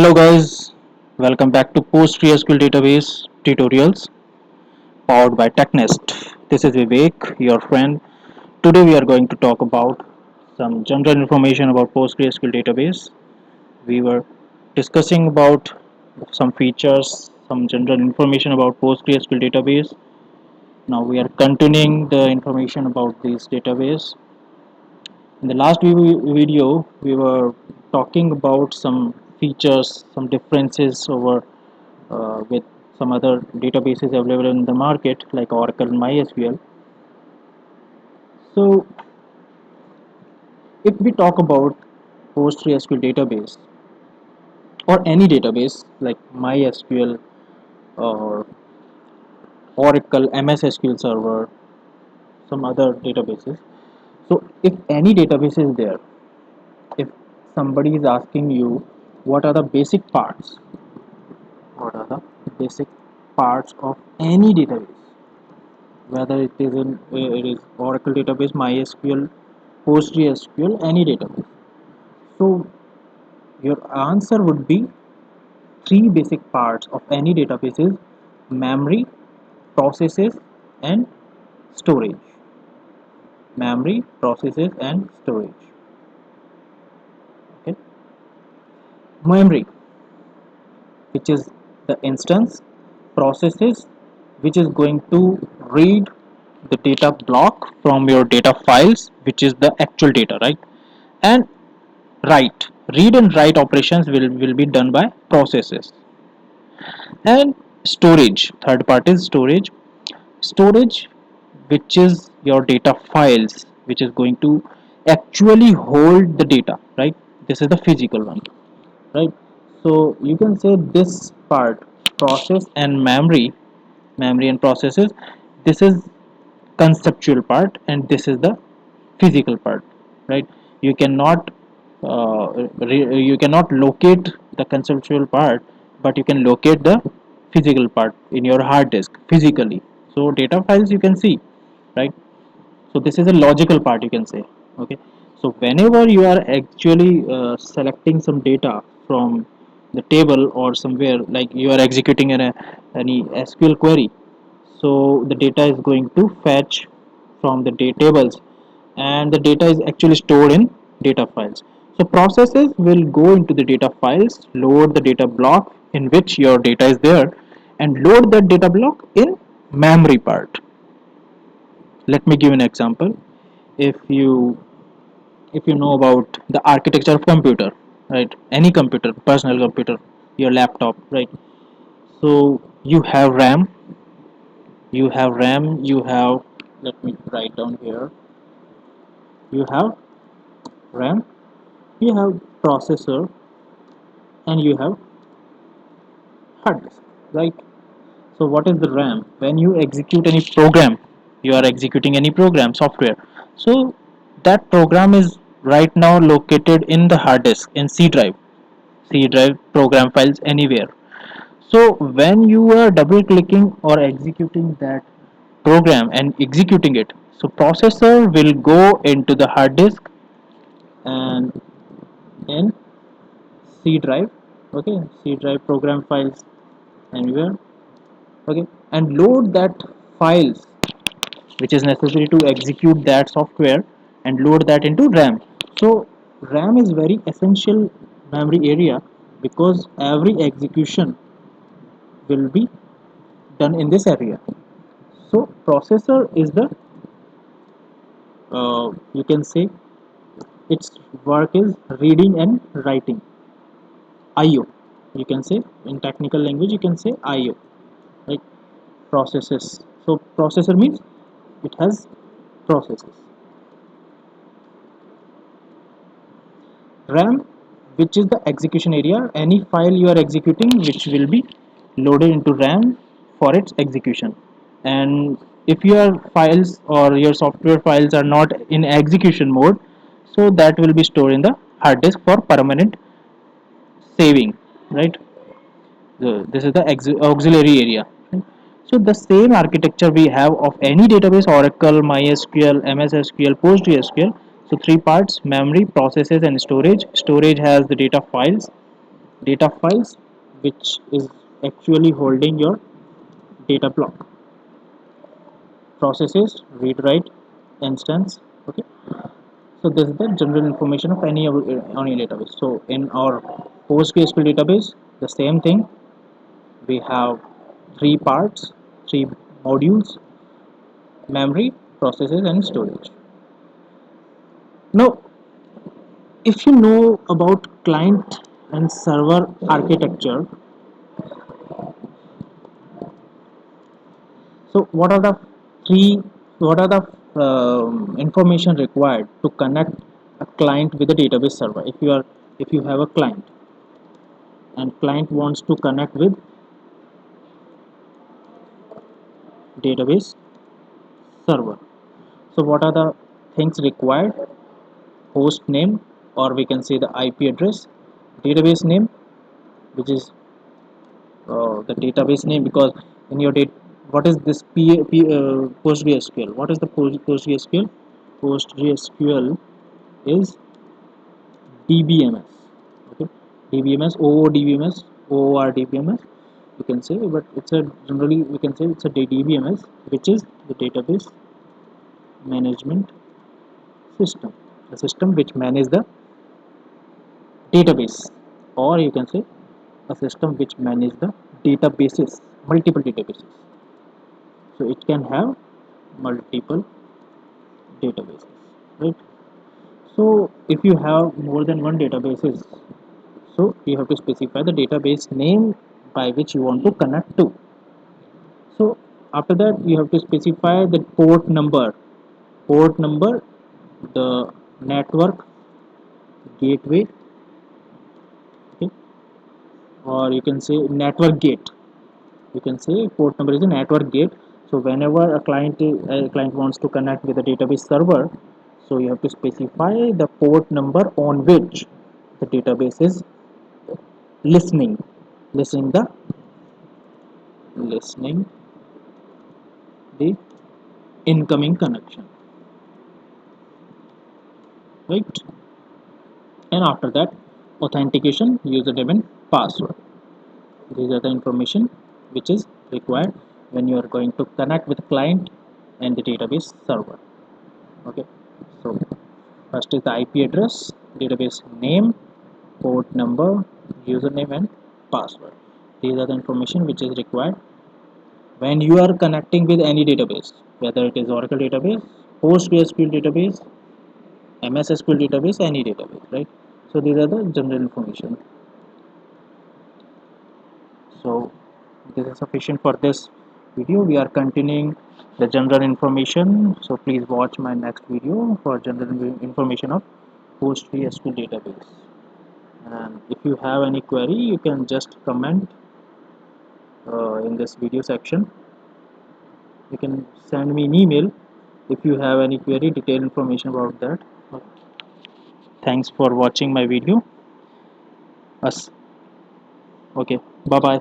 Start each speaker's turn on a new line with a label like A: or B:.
A: Hello guys, welcome back to PostgreSQL database tutorials powered by Tecnist. This is Vivek, your friend. Today we are going to talk about some general information about PostgreSQL database. We were discussing about some features, some general information about PostgreSQL database. Now we are continuing the information about this database. In the last video, we were talking about some features, some differences over with some other databases available in the market like Oracle and MySQL. So if we talk about PostgreSQL database or any database like MySQL or Oracle, MS SQL Server, some other databases. So if any database is there, if somebody is asking you what are the basic parts, what are the basic parts of any database, whether it is Oracle database, MySQL, PostgreSQL, any database. So your answer would be three basic parts of any database is memory, processes, and storage. Memory, processes, and storage. Okay. Memory, which is the instance, processes, which is going to read the data block from your data files, which is the actual data, right? And write, read and write operations will be done by processes. And storage, third part is storage, which is your data files, which is going to actually hold the data, right? This is the physical one, right? So you can say this part, process and memory and processes, this is conceptual part and this is the physical part, right? You cannot you cannot locate the conceptual part, but you can locate the physical part in your hard disk physically. So data files you can see, right? So this is a logical part, you can say. Okay, so whenever you are actually selecting some data from the table or somewhere, like you are executing any SQL query, so the data is going to fetch from the tables, and the data is actually stored in data files. So processes will go into the data files, load the data block in which your data is there, and load that data block in memory part. Let me give an example. If you if you know about the architecture of computer, right? Any computer, personal computer, your laptop, right? So you have RAM, you have, let me write down here, you have RAM, you have processor, and you have hard disk, right? So what is the RAM? When you execute any program, you are executing any program software, so that program is right now located in the hard disk, in C drive program files anywhere. So when you are double clicking or executing that program and executing it, so processor will go into the hard disk and in C drive, okay, C drive program files anywhere, okay, and load that files which is necessary to execute that software and load that into RAM. So RAM is very essential memory area because every execution will be done in this area. So processor is the you can say its work is reading and writing, IO. You can say in technical language you can say IO, like processes. So processor means it has processes. RAM, which is the execution area, any file you are executing which will be loaded into RAM for its execution. And if your files or your software files are not in execution mode, so that will be stored in the hard disk for permanent saving, right? This is the auxiliary area, right? So the same architecture we have of any database, Oracle, MySQL, MS SQL, PostgreSQL. So three parts: memory, processes, and storage. Storage has the data files, data files, which is actually holding your data block. Processes, read write, instance. Okay, so this is the general information of any database. So in our PostgreSQL database, the same thing. We have three parts, three modules: memory, processes, and storage. Now, if you know about client and server architecture, so what are the information required to connect a client with a database server? If you have a client and client wants to connect with database server, so what are the things required? Host name, or we can say the IP address, database name, which is the database name, because in your data, what is this PostgreSQL? What is the PostgreSQL? PostgreSQL is DBMS. Okay, DBMS, OODBMS, OORDBMS. You can say, but it's a generally we can say it's a DBMS, which is the database management system, the system which manages the database, or you can say a system which manages the databases, multiple databases. So it can have multiple databases, right? So if you have more than one databases, so you have to specify the database name by which you want to connect to. So after that you have to specify the port number, the network gateway, okay, or you can say network gate. You can say port number is a network gate. So whenever a client wants to connect with a database server, so you have to specify the port number on which the database is listening listening the listening the incoming connection, right? And after that, authentication, username and password. These are the information which is required when you are going to connect with client and the database server. Okay, so first is the IP address, database name, port number, username and password. These are the information which is required when you are connecting with any database, whether it is Oracle database, PostgreSQL database, MS SQL database, any database, right? So these are the general information. So this is sufficient for this video. We are continuing the general information. So please watch my next video for general information of PostgreSQL database. And if you have any query, you can just comment in this video section. You can send me an email if you have any query, detailed information about that. Thanks for watching my video. Us. Okay. Bye bye.